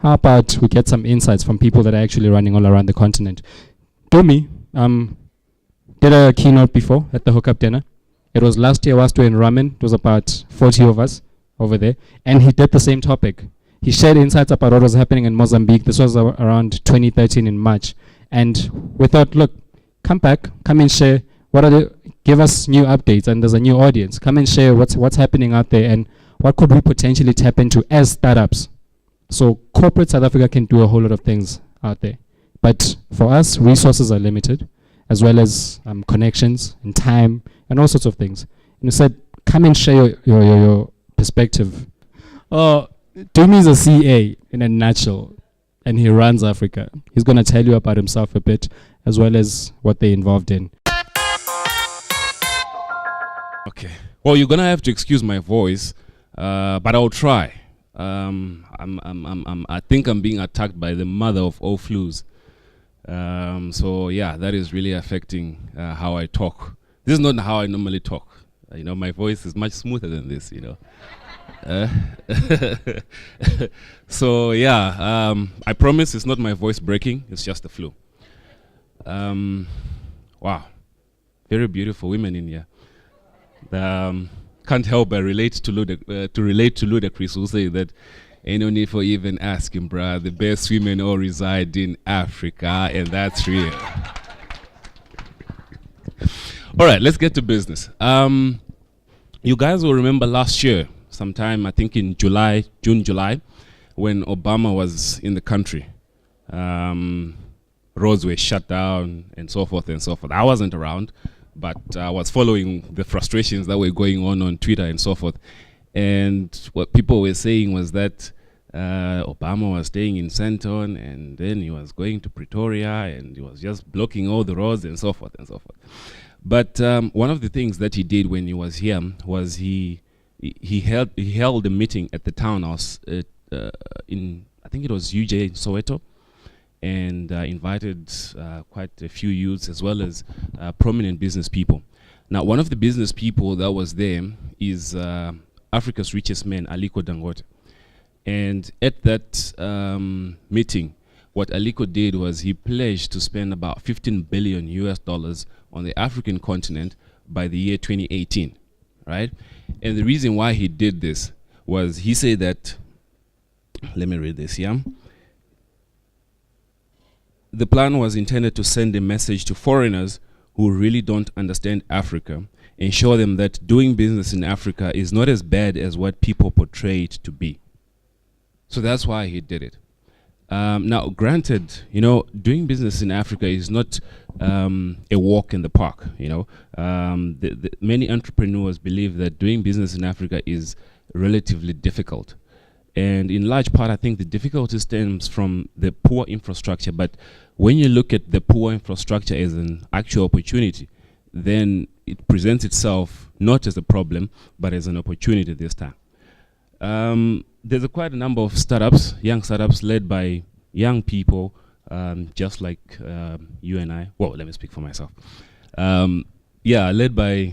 how about we get some insights from people that are actually running all around the continent? Dumi did a keynote before at the hookup dinner. It was last year whilst we were in Ramen. It was about 40 of us over there. And he did the same topic. He shared insights about what was happening in Mozambique. This was around 2013 in March. And we thought, look, come back, come and share. Give us new updates, and there's a new audience. Come and share what's happening out there and what could we potentially tap into as startups. So corporate South Africa can do a whole lot of things out there. But for us, resources are limited, as well as connections and time and all sorts of things. And we said, come and share your perspective. Oh, Dumi is a CA in a nutshell, and he runs Africa. He's going to tell you about himself a bit, as well as what they're involved in. Okay. Well, you're going to have to excuse my voice, but I'll try. I think I'm being attacked by the mother of all flus. So yeah, that is really affecting how I talk. This is not how I normally talk. My voice is much smoother than this, So yeah, I promise it's not my voice breaking, it's just the flu. Wow, very beautiful women in here. Can't help but relate to Ludacris, who say that ain't no need for even asking, bruh. The best women all reside in Africa, and that's real. All right, let's get to business. You guys will remember last year, sometime I think in June, July, when Obama was in the country. Roads were shut down and so forth and so forth. I wasn't around, but I was following the frustrations that were going on Twitter and so forth. And what people were saying was that Obama was staying in Sandton, and then he was going to Pretoria, and he was just blocking all the roads and so forth and so forth. But one of the things that he did when he was here was he held a meeting at the townhouse in, I think it was THUDJozi in Soweto, and invited quite a few youths as well as prominent business people. Now, one of the business people that was there is Africa's richest man, Aliko Dangote. And at that meeting, what Aliko did was he pledged to spend about 15 billion US dollars on the African continent by the year 2018, right? And the reason why he did this was he said that, let me read this here. The plan was intended to send a message to foreigners who really don't understand Africa and show them that doing business in Africa is not as bad as what people portray it to be. So that's why he did it. Now, granted, doing business in Africa is not a walk in the park. Many entrepreneurs believe that doing business in Africa is relatively difficult. And in large part, I think the difficulty stems from the poor infrastructure. But when you look at the poor infrastructure as an actual opportunity, then it presents itself not as a problem, but as an opportunity this time. There's quite a number of startups, young startups led by young people, just like you and I. Well, let me speak for myself. Led by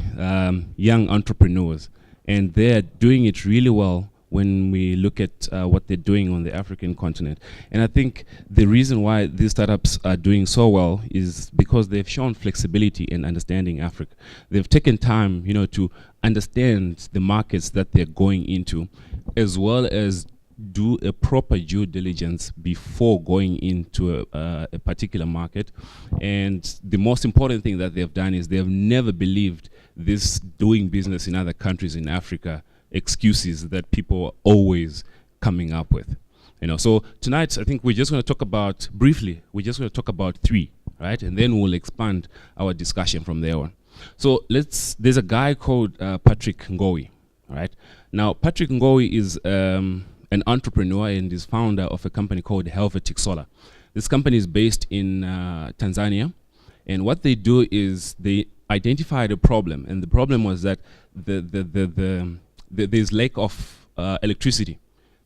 young entrepreneurs. And they're doing it really well when we look at what they're doing on the African continent. And I think the reason why these startups are doing so well is because they've shown flexibility in understanding Africa. They've taken time, to understand the markets that they're going into, as well as do a proper due diligence before going into a particular market. And the most important thing that they've done is they've never believed this doing business in other countries in Africa excuses that people are always coming up with. So tonight I think we're just going to talk about, briefly, we're just going to talk about three, right? And then we'll expand our discussion from there on. So there's a guy called Patrick Ngowi, right? Now, Patrick Ngowi is an entrepreneur and is founder of a company called Helvetic Solar. This company is based in Tanzania, and what they do is they identified a problem, and the problem was that there's lack of electricity,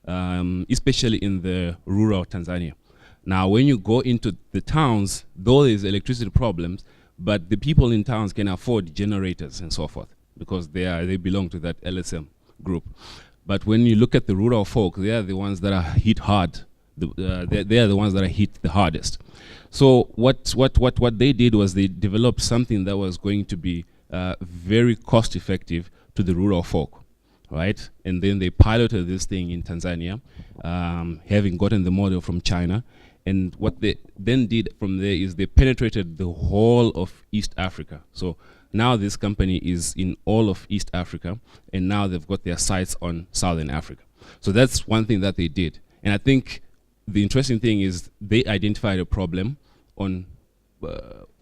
especially in the rural Tanzania. Now, when you go into the towns, though there's electricity problems, but the people in towns can afford generators and so forth because they belong to that LSM group. But when you look at the rural folk, they are the ones that are hit hard They are the ones that are hit the hardest. So what they did was they developed something that was going to be very cost effective to the rural folk, right? And then they piloted this thing in Tanzania, having gotten the model from China. And what they then did from there is they penetrated the whole of East Africa. So now this company is in all of East Africa, and now they've got their sights on Southern Africa. So that's one thing that they did. And I think the interesting thing is they identified a problem on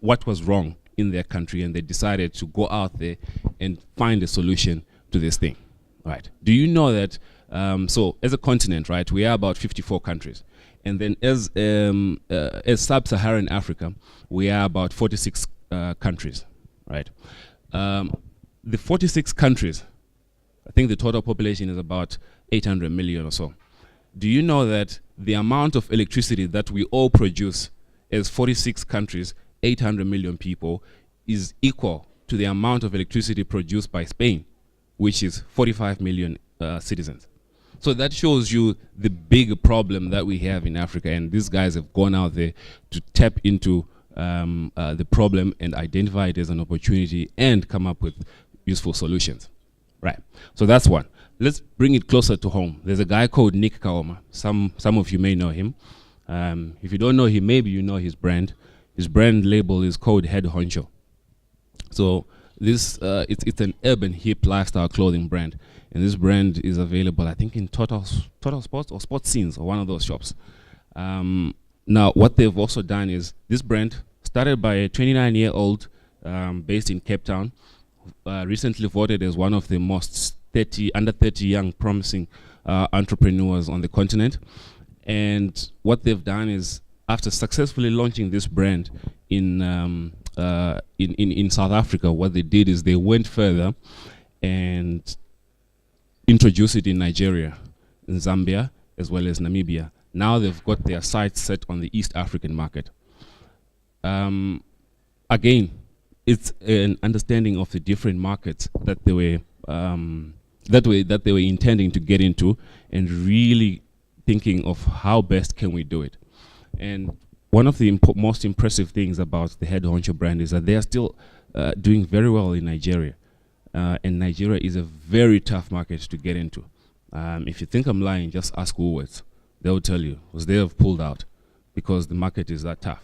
what was wrong in their country, and they decided to go out there and find a solution to this thing, right? Do you know that, so as a continent, right, we are about 54 countries. And then as sub-Saharan Africa, we are about 46 countries, right? The 46 countries, I think the total population is about 800 million or so. Do you know that the amount of electricity that we all produce as 46 countries, 800 million people, is equal to the amount of electricity produced by Spain, which is 45 million citizens? So that shows you the big problem that we have in Africa, and these guys have gone out there to tap into the problem and identify it as an opportunity and come up with useful solutions. Right. So that's one. Let's bring it closer to home. There's a guy called Nick Kaoma. Some of you may know him. If you don't know him, maybe you know his brand. His brand label is called Head Honcho. So this it's an urban hip lifestyle clothing brand. And this brand is available, I think, in Total Sports or Sports Scenes or one of those shops. Now, what they've also done is this brand started by a 29-year-old based in Cape Town, recently voted as one of the most under 30 young promising entrepreneurs on the continent. And what they've done is, after successfully launching this brand in South Africa, what they did is they went further and introduce it in Nigeria, in Zambia, as well as Namibia. Now they've got their sights set on the East African market. Again, it's an understanding of the different markets that they were intending to get into, and really thinking of how best can we do it. And one of the most impressive things about the Head Honcho brand is that they are still doing very well in Nigeria. And Nigeria is a very tough market to get into. If you think I'm lying, just ask Woolworths. They'll tell you, because they have pulled out because the market is that tough.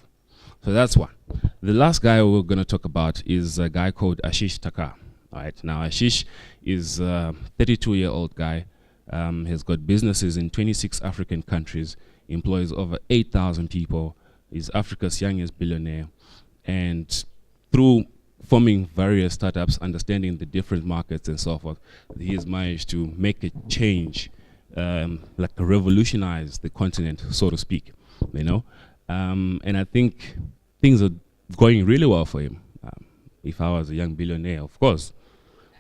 So that's one. The last guy we're going to talk about is a guy called Ashish Taka. All right. Now, Ashish is a 32-year-old guy, has got businesses in 26 African countries, employs over 8,000 people, is Africa's youngest billionaire, and through forming various startups, understanding the different markets and so forth, he has managed to make a change, like revolutionize the continent, so to speak, you know. And I think things are going really well for him. If I was a young billionaire, of course,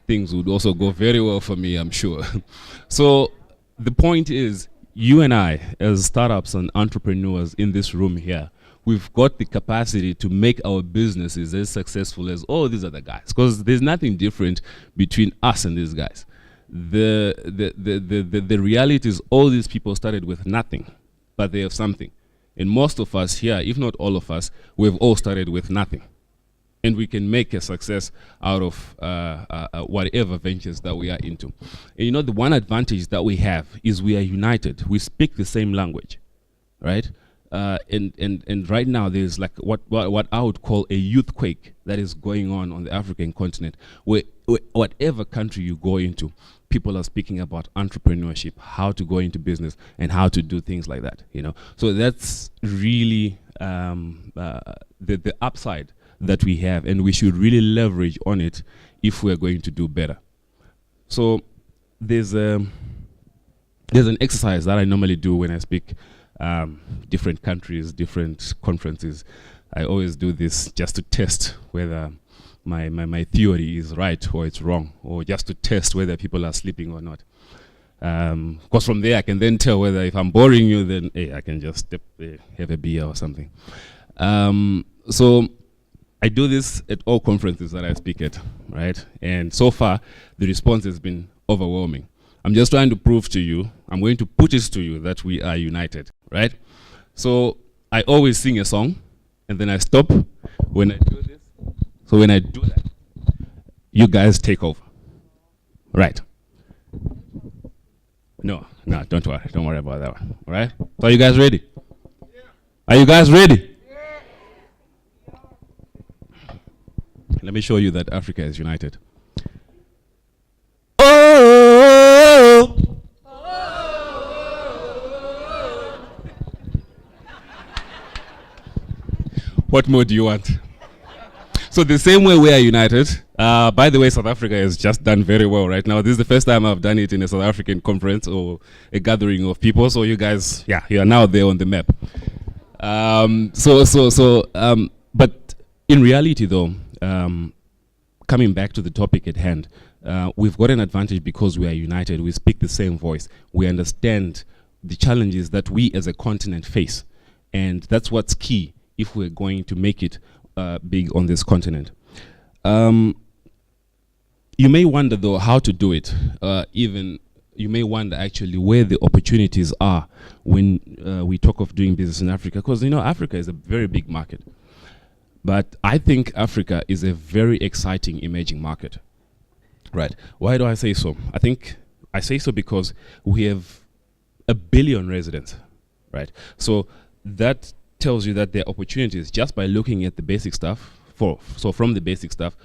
things would also go very well for me, I'm sure. So the point is, you and I, as startups and entrepreneurs in this room here, we've got the capacity to make our businesses as successful as all these other guys, because there's nothing different between us and these guys. The reality is, all these people started with nothing, but they have something. And most of us here, if not all of us, we've all started with nothing. And we can make a success out of whatever ventures that we are into. And you know, the one advantage that we have is we are united. We speak the same language, right? And right now there's like what I would call a youthquake that is going on the African continent, where whatever country you go into, people are speaking about entrepreneurship, how to go into business, and how to do things like that. You know, so that's really the upside that we have, and we should really leverage on it if we're going to do better. So there's an exercise that I normally do when I speak different countries, different conferences. I always do this just to test whether my theory is right or it's wrong, or just to test whether people are sleeping or not. Because from there I can then tell whether, if I'm boring you, then hey, I can just have a beer or something. So I do this at all conferences that I speak at, right? And so far, the response has been overwhelming. I'm just trying to prove to you, I'm going to put it to you that we are united, right? So I always sing a song, and then I stop when I do this. So when I do that, you guys take over, right? No, don't worry about that one, all right? So are you guys ready? Yeah. Are you guys ready? Yeah. Let me show you that Africa is united. Oh! What more do you want? So the same way we are united. By the way, South Africa has just done very well right now. This is the first time I've done it in a South African conference or a gathering of people. So you guys, yeah, you are now there on the map. But in reality, though, coming back to the topic at hand, we've got an advantage because we are united. We speak the same voice. We understand the challenges that we as a continent face, and that's what's key if we're going to make it big on this continent. You may wonder though how to do it. Even you may wonder actually where the opportunities are when we talk of doing business in Africa, because you know Africa is a very big market. But I think Africa is a very exciting emerging market. Right. Why do I say so? I think I say so because we have 1 billion residents. Right. So that tells you that there are opportunities just by looking at the basic stuff. So from the basic stuff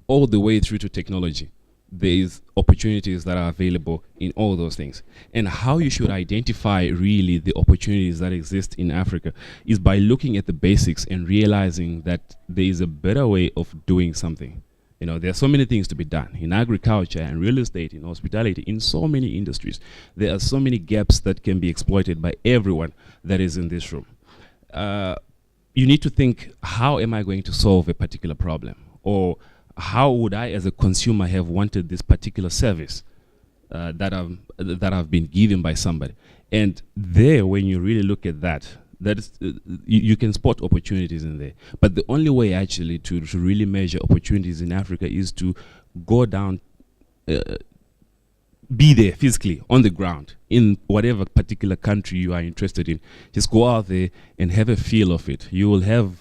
all the way through to technology, there is opportunities that are available in all those things. And how you should identify really the opportunities that exist in Africa is by looking at the basics and realizing that there is a better way of doing something. You know, there are so many things to be done in agriculture and real estate, in hospitality, in so many industries. There are so many gaps that can be exploited by everyone that is in this room. You need to think, how am I going to solve a particular problem? Or how would I as a consumer have wanted this particular service that I've been given by somebody? And there, when you really look at that, you can spot opportunities in there. But the only way actually to really measure opportunities in Africa is to go down, be there physically on the ground in whatever particular country you are interested in. Just go out there and have a feel of it. You will have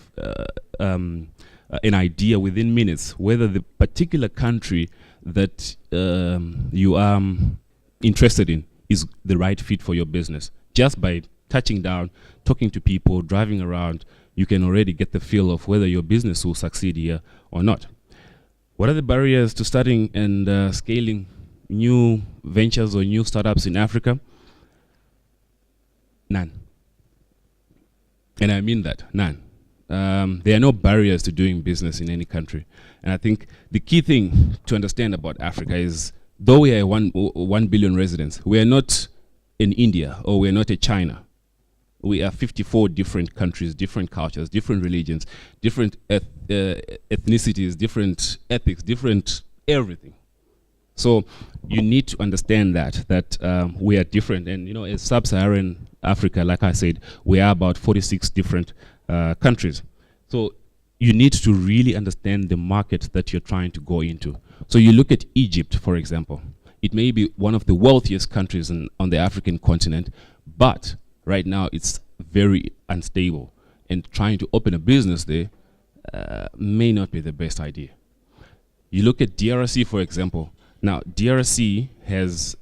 an idea within minutes whether the particular country that you are interested in is the right fit for your business. Just by touching down, talking to people, driving around, you can already get the feel of whether your business will succeed here or not. What are the barriers to starting and scaling new ventures or new startups in Africa? None. And I mean that, none. There are no barriers to doing business in any country. And I think the key thing to understand about Africa is, though we are 1 billion residents, we are not in India or we are not in China. We are 54 different countries, different cultures, different religions, different ethnicities, different ethics, different everything. So you need to understand that we are different. And you know, as sub-Saharan Africa, like I said, we are about 46 different countries. So you need to really understand the market that you're trying to go into. So you look at Egypt, for example. It may be one of the wealthiest countries on the African continent, but right now it's very unstable. And trying to open a business there may not be the best idea. You look at DRC, for example. Now, DRC has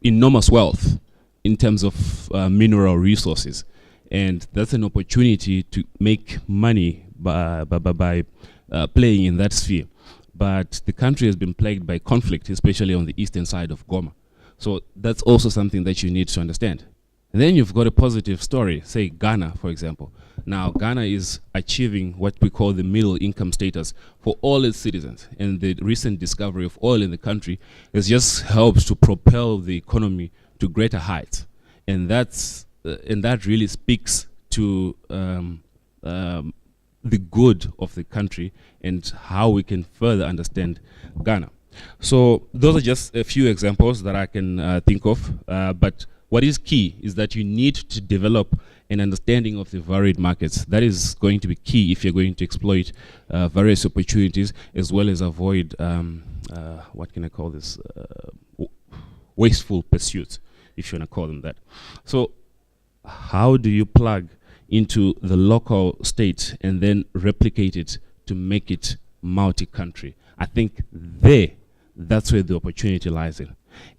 enormous wealth in terms of mineral resources. And that's an opportunity to make money by playing in that sphere. But the country has been plagued by conflict, especially on the eastern side of Goma. So that's also something that you need to understand. And then you've got a positive story, say Ghana, for example. Now, Ghana is achieving what we call the middle income status for all its citizens. And the recent discovery of oil in the country has just helped to propel the economy to greater heights. And that really speaks to the good of the country and how we can further understand Ghana. So those are just a few examples that I can think of. But what is key is that you need to develop an understanding of the varied markets. That is going to be key if you're going to exploit various opportunities, as well as avoid, what can I call this? wasteful pursuits, if you want to call them that. So how do you plug into the local state and then replicate it to make it multi-country? I think that's where the opportunity lies in.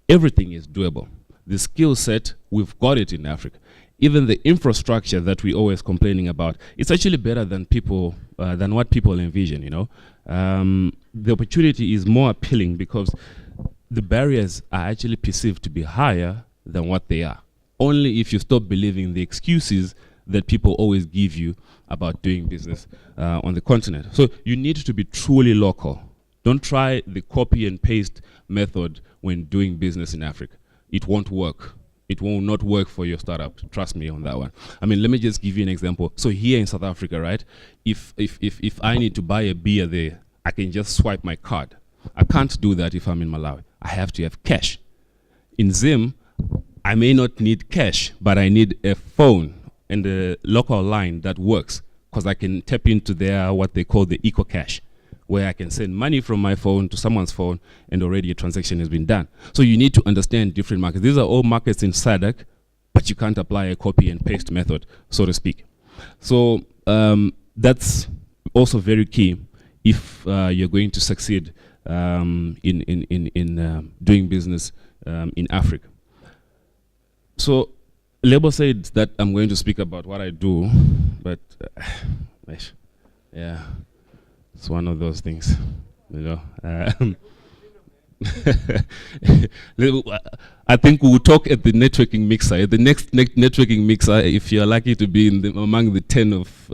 Everything is doable. The skill set, we've got it in Africa. Even the infrastructure that we're always complaining about, it's actually better than what people envision, you know. The opportunity is more appealing because the barriers are actually perceived to be higher than what they are. Only if you stop believing the excuses that people always give you about doing business on the continent. So you need to be truly local. Don't try the copy and paste method when doing business in Africa. It won't work. It will not work for your startup. Trust me on that one. I mean, let me just give you an example. So here in South Africa, right? If I need to buy a beer there, I can just swipe my card. I can't do that if I'm in Malawi. I have to have cash. In Zim, I may not need cash, but I need a phone and a local line that works because I can tap into their what they call the eco cash, where I can send money from my phone to someone's phone and already a transaction has been done. So you need to understand different markets. These are all markets in SADC, but you can't apply a copy and paste method, so to speak. So that's also very key if you're going to succeed in doing business in Africa. So Lebo said that I'm going to speak about what I do, but yeah, it's one of those things, you know. I think we'll talk at the networking mixer. At the next networking mixer, if you're lucky to be in among the 10 of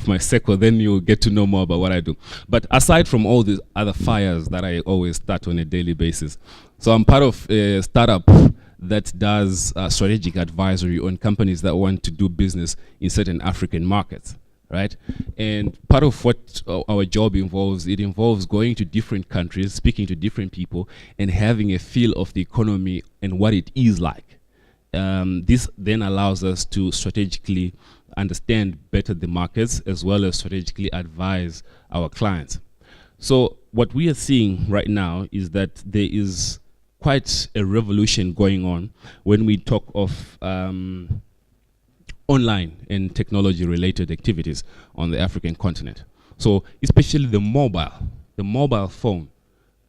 my circle, then you'll get to know more about what I do. But aside from all these other fires that I always start on a daily basis, so I'm part of a startup that does strategic advisory on companies that want to do business in certain African markets, right? And part of what our job involves, it involves going to different countries, speaking to different people, and having a feel of the economy and what it is like. This then allows us to strategically understand better the markets as well as strategically advise our clients. So what we are seeing right now is that there is quite a revolution going on when we talk of online and technology related activities on the African continent. So especially the mobile phone,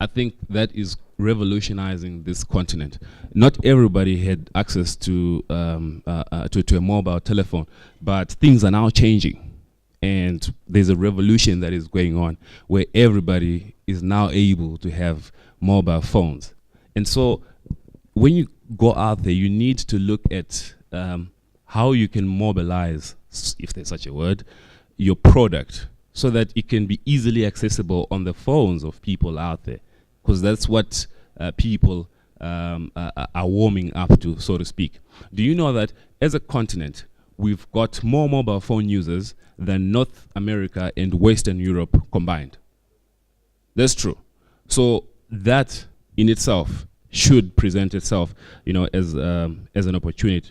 I think that is revolutionizing this continent. Not everybody had access to a mobile telephone, but things are now changing. And there's a revolution that is going on where everybody is now able to have mobile phones. And so when you go out there, you need to look at how you can mobilize, if there's such a word, your product so that it can be easily accessible on the phones of people out there. Because that's what people are warming up to, so to speak. Do you know that as a continent, we've got more mobile phone users than North America and Western Europe combined? That's true. So that in itself should present itself, you know, as an opportunity.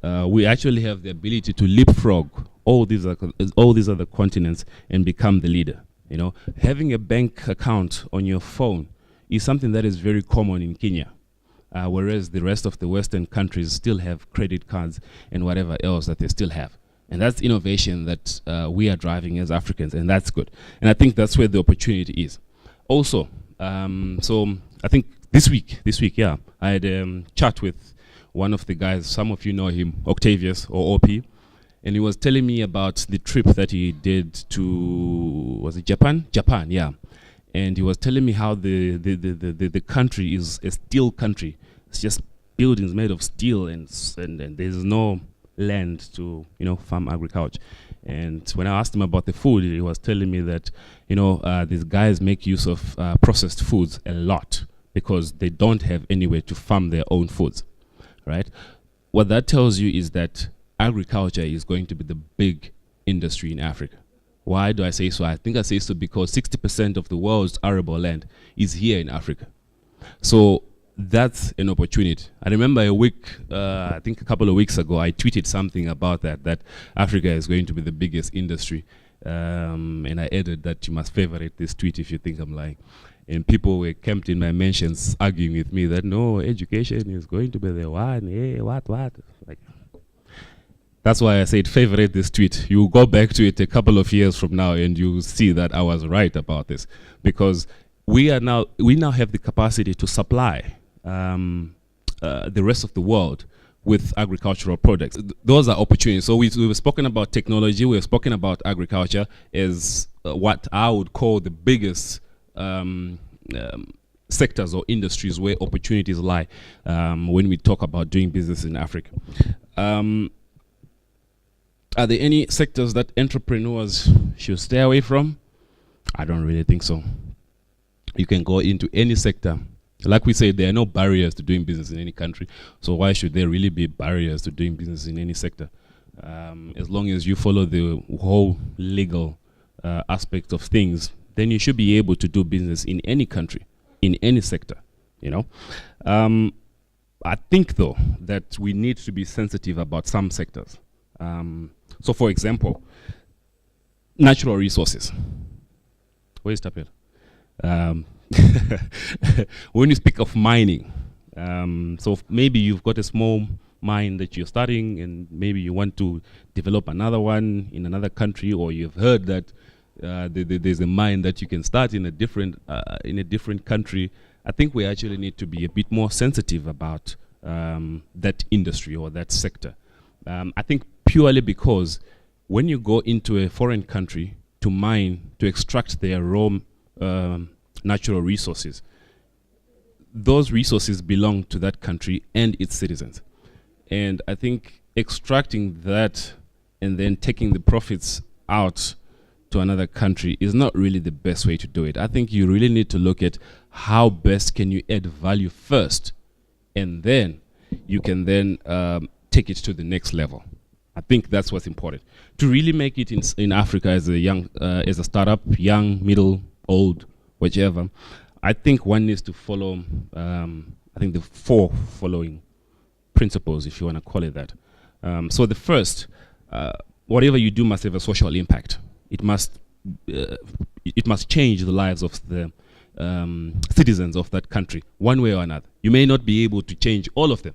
We actually have the ability to leapfrog all these other continents and become the leader. You know, having a bank account on your phone is something that is very common in Kenya, whereas the rest of the Western countries still have credit cards and whatever else that they still have. And that's innovation that we are driving as Africans, and that's good. And I think that's where the opportunity is. Also, so I think this week, yeah, I had a chat with one of the guys, some of you know him, Octavius or OP, and he was telling me about the trip that he did to, was it Japan? Japan, yeah. And he was telling me how the country is a steel country. It's just buildings made of steel, and there's no land to, you know, farm agriculture. And when I asked him about the food, he was telling me that, you know, these guys make use of processed foods a lot because they don't have anywhere to farm their own foods, right? What that tells you is that agriculture is going to be the big industry in Africa. Why do I say so? I think I say so because 60% of the world's arable land is here in Africa. So that's an opportunity. I remember I think a couple of weeks ago, I tweeted something about that Africa is going to be the biggest industry. And I added that you must favorite this tweet if you think I'm lying. and people were camped in my mansions arguing with me that no, education is going to be the one. Hey, what? Like, that's why I said favorite this tweet. You go back to it a couple of years from now, and you see that I was right about this, because we now have the capacity to supply the rest of the world with agricultural products. Those are opportunities. So we've spoken about technology, we've spoken about agriculture as what I would call the biggest sectors or industries where opportunities lie when we talk about doing business in Africa. Are there any sectors that entrepreneurs should stay away from? I don't really think so. You can go into any sector. Like we said, there are no barriers to doing business in any country. So why should there really be barriers to doing business in any sector? As long as you follow the whole legal aspect of things, then you should be able to do business in any country, in any sector, you know. I think, though, that we need to be sensitive about some sectors. So, for example, natural resources. Where is Tapel? When you speak of mining, so maybe you've got a small mine that you're starting, and maybe you want to develop another one in another country, or you've heard that there's a mine that you can start in a different country. I think we actually need to be a bit more sensitive about that industry or that sector. I think purely because when you go into a foreign country to mine, to extract their raw natural resources, those resources belong to that country and its citizens. And I think extracting that and then taking the profits out to another country is not really the best way to do it. I think you really need to look at how best can you add value first, and then you can then take it to the next level. I think that's what's important. To really make it in Africa as a startup, young, middle, old, whichever, I think one needs to follow, I think the 4 following principles, if you want to call it that. So the first, whatever you do must have a social impact. It must change the lives of the citizens of that country, one way or another. You may not be able to change all of them,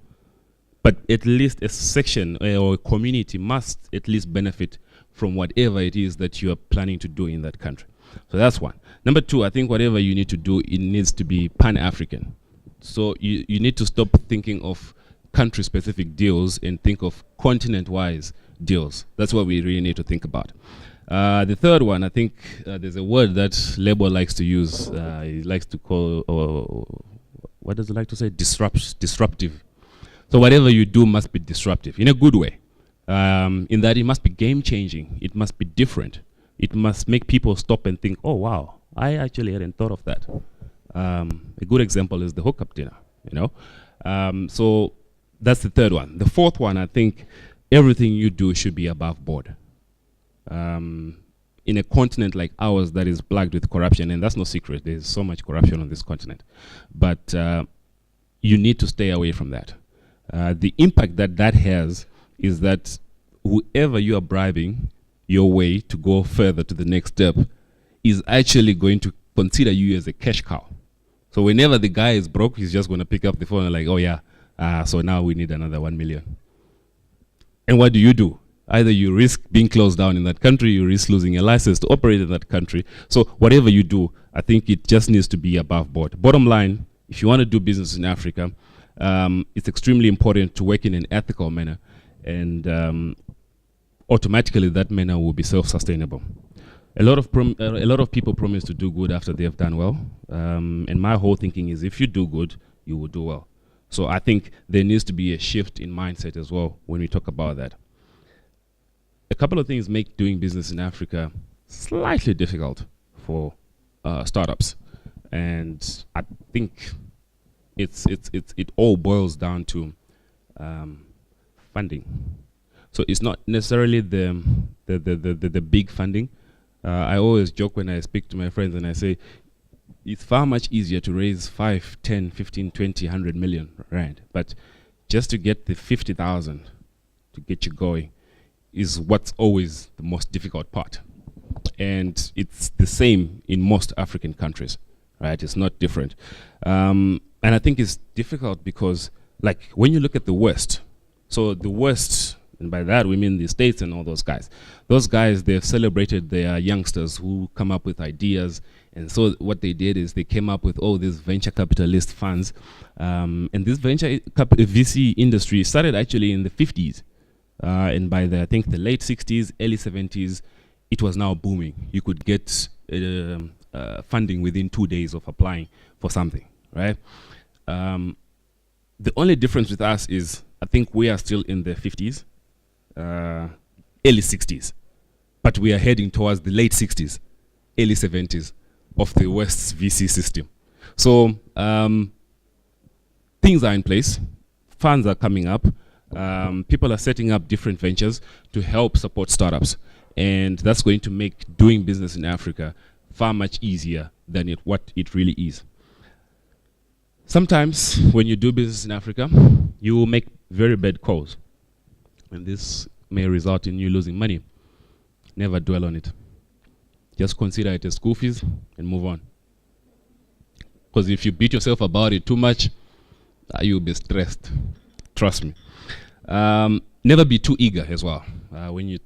but at least a section or a community must at least benefit from whatever it is that you are planning to do in that country. So that's one. Number 2, I think whatever you need to do, it needs to be pan-African. So you need to stop thinking of country-specific deals and think of continent-wise deals. That's what we really need to think about. The third one, I think there's a word that Labour likes to use. He likes to call, what does he like to say? Disruptive. So whatever you do must be disruptive in a good way. In that it must be game-changing. It must be different. It must make people stop and think, oh, wow, I actually hadn't thought of that. A good example is the hookup dinner, you know. So that's the third one. The fourth one, I think everything you do should be above board. In a continent like ours that is plagued with corruption, and that's no secret, there's so much corruption on this continent, but you need to stay away from that. The impact that has is that whoever you are bribing your way to go further to the next step is actually going to consider you as a cash cow. So whenever the guy is broke, he's just going to pick up the phone and like, oh yeah, so now we need another 1 million. And what do? Either you risk being closed down in that country, you risk losing a license to operate in that country. So whatever you do, I think it just needs to be above board. Bottom line, if you want to do business in Africa, it's extremely important to work in an ethical manner, and automatically that manner will be self-sustainable. A lot of people promise to do good after they have done well, and my whole thinking is if you do good, you will do well. So I think there needs to be a shift in mindset as well when we talk about that. A couple of things make doing business in Africa slightly difficult for startups, and I think it all boils down to funding. So it's not necessarily the big funding. I always joke when I speak to my friends and I say it's far much easier to raise 5, 10, 15, 20, 100 million rand, but just to get the 50,000 to get you going is what's always the most difficult part. And it's the same in most African countries. right? It's not different. And I think it's difficult because, like, when you look at the West, so the West, and by that we mean the States and all those guys, they've celebrated their youngsters who come up with ideas. And so what they did is they came up with all these venture capitalist funds. And this VC industry started actually in the 50s. And by I think the late 60s, early 70s, it was now booming. You could get funding within 2 days of applying for something, right? The only difference with us is I think we are still in the 50s, early 60s, but we are heading towards the late 60s, early 70s of the West's VC system. So things are in place, funds are coming up, people are setting up different ventures to help support startups, and that's going to make doing business in Africa far much easier than what it really is. Sometimes when you do business in Africa, you will make very bad calls, and this may result in you losing money. Never dwell on it. Just consider it as school fees and move on. Because if you beat yourself about it too much, you'll be stressed. Trust me. Never be too eager as well when you're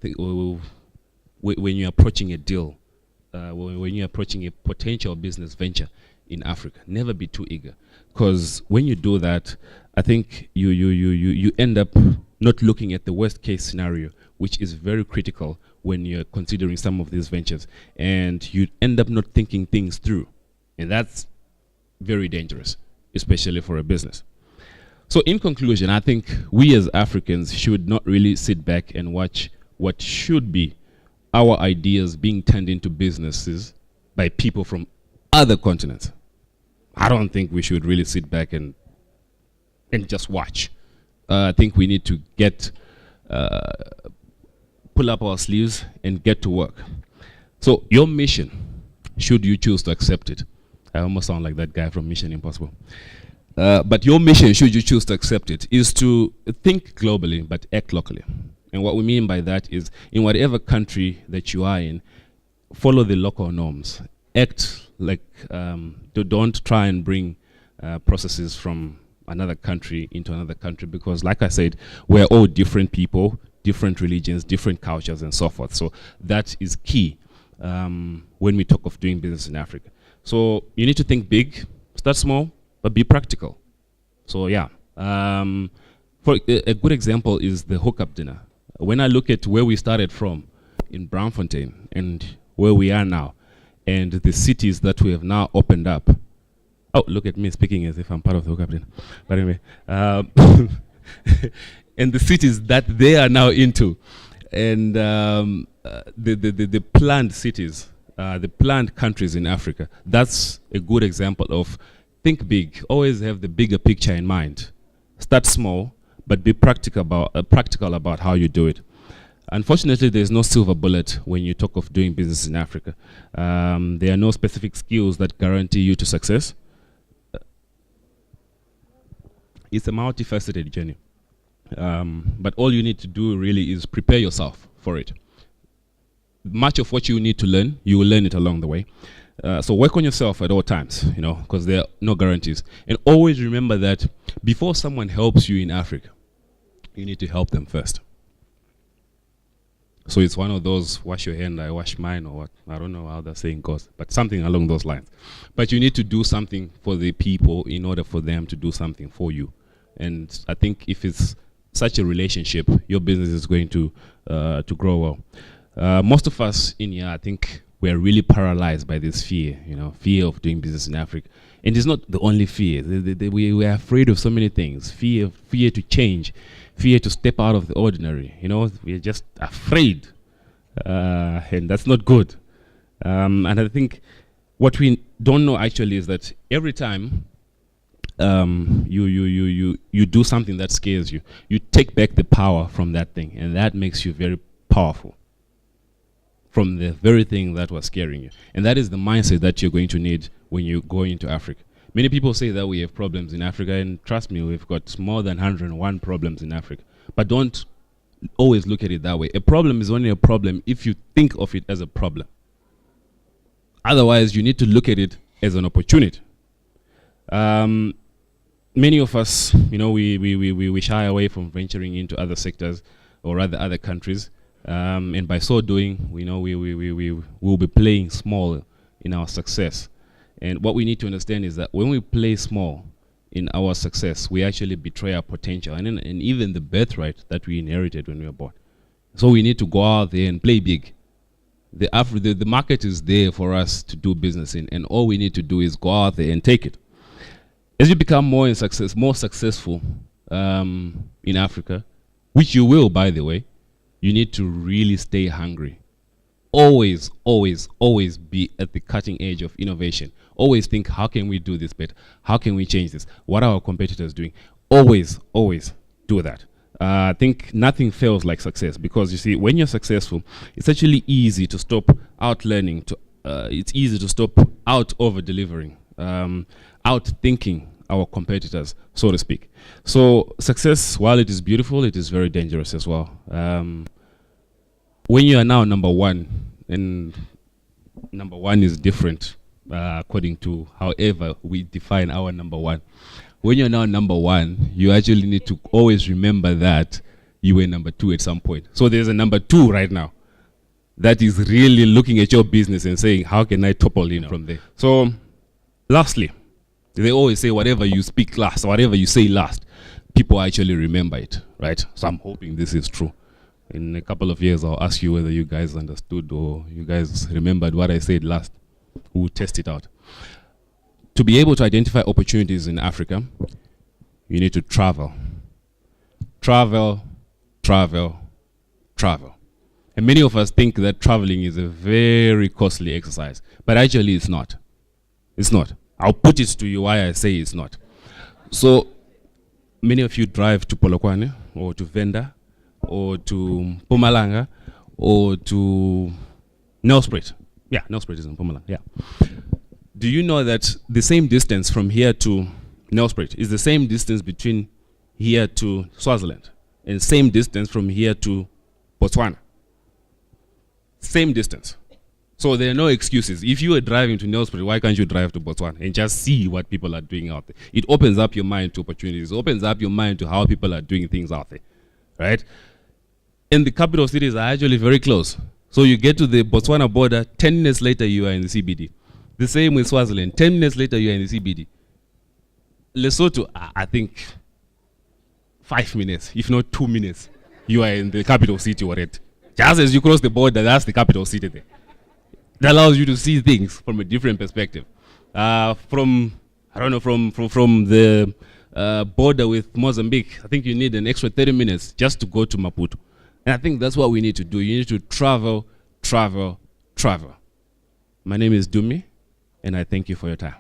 approaching a deal, when you're approaching a potential business venture in Africa. Never be too eager, because when you do that, I think you end up not looking at the worst case scenario, which is very critical when you're considering some of these ventures, and you end up not thinking things through, and that's very dangerous, especially for a business. So in conclusion, I think we as Africans should not really sit back and watch what should be our ideas being turned into businesses by people from other continents. I don't think we should really sit back and just watch. I think we need to pull up our sleeves and get to work. So your mission, should you choose to accept it, I almost sound like that guy from Mission Impossible. But your mission, should you choose to accept it, is to think globally but act locally. And what we mean by that is, in whatever country that you are in, follow the local norms. Act like, don't try and bring processes from another country into another country, because like I said, we're all different people, different religions, different cultures, and so forth. So that is key when we talk of doing business in Africa. So you need to think big, start small, but be practical. So yeah, for a good example is the hookup dinner. When I look at where we started from in Braamfontein and where we are now, and the cities that we have now opened up. Oh, look at me speaking as if I'm part of the hookup dinner. But anyway, and the cities that they are now into, and the planned cities, the planned countries in Africa. That's a good example of think big. Always have the bigger picture in mind. Start small, but be practical about how you do it. Unfortunately, there's no silver bullet when you talk of doing business in Africa. There are no specific skills that guarantee you to success. It's a multifaceted journey. But all you need to do really is prepare yourself for it. Much of what you need to learn, you will learn it along the way. So work on yourself at all times, because there are no guarantees. And always remember that before someone helps you in Africa, you need to help them first. So it's one of those, wash your hand, I wash mine, or what? I don't know how that saying goes, but something along those lines. But you need to do something for the people in order for them to do something for you. And I think if it's such a relationship, your business is going to grow well. Most of us in here, I think, we're really paralyzed by this fear, fear of doing business in Africa. And it's not the only fear. We are afraid of so many things. Fear to change, fear to step out of the ordinary. We're just afraid, and that's not good. And I think what we don't know actually is that every time you do something that scares you, you take back the power from that thing, and that makes you very powerful from the very thing that was scaring you. And that is the mindset that you're going to need when you go into Africa. Many people say that we have problems in Africa, and trust me, we've got more than 101 problems in Africa. But don't always look at it that way. A problem is only a problem if you think of it as a problem. Otherwise, you need to look at it as an opportunity. Many of us, we shy away from venturing into other sectors or rather other countries, and by so doing, we will be playing small in our success. And what we need to understand is that when we play small in our success, we actually betray our potential and even the birthright that we inherited when we were born. So we need to go out there and play big. The market is there for us to do business in, and all we need to do is go out there and take it. As you become more successful in Africa, which you will, by the way, you need to really stay hungry. Always, always, always be at the cutting edge of innovation. Always think, how can we do this better? How can we change this? What are our competitors doing? Always, always do that. I think nothing fails like success, because you see, when you're successful, it's actually easy to stop out learning. It's easy to stop out over delivering, out thinking our competitors, so to speak. So success, while it is beautiful, it is very dangerous as well. When you are now number one, and number one is different according to however we define our number one. When you're now number one, you actually need to always remember that you were number two at some point. So there's a number two right now that is really looking at your business and saying, how can I topple in from there? So lastly, they always say whatever you speak last, whatever you say last, people actually remember it, right? So I'm hoping this is true. In a couple of years, I'll ask you whether you guys understood or you guys remembered what I said last. We'll test it out. To be able to identify opportunities in Africa, you need to travel. Travel, travel, travel. And many of us think that traveling is a very costly exercise, but actually it's not. It's not. I'll put it to you why I say it's not. So many of you drive to Polokwane or to Venda or to Mpumalanga or to Nelspruit. Yeah, Nelspruit is in Mpumalanga, yeah. Do you know that the same distance from here to Nelspruit is the same distance between here to Swaziland and same distance from here to Botswana? Same distance. So there are no excuses. If you are driving to Nelspruit, why can't you drive to Botswana and just see what people are doing out there? It opens up your mind to opportunities. It opens up your mind to how people are doing things out there, right? And the capital cities are actually very close. So you get to the Botswana border, 10 minutes later you are in the CBD. The same with Swaziland, 10 minutes later you are in the CBD. Lesotho, I think 5 minutes, if not 2 minutes, you are in the capital city already. Just as you cross the border, that's the capital city there. That allows you to see things from a different perspective. From the border with Mozambique, I think you need an extra 30 minutes just to go to Maputo. And I think that's what we need to do. You need to travel, travel, travel. My name is Dumi, and I thank you for your time.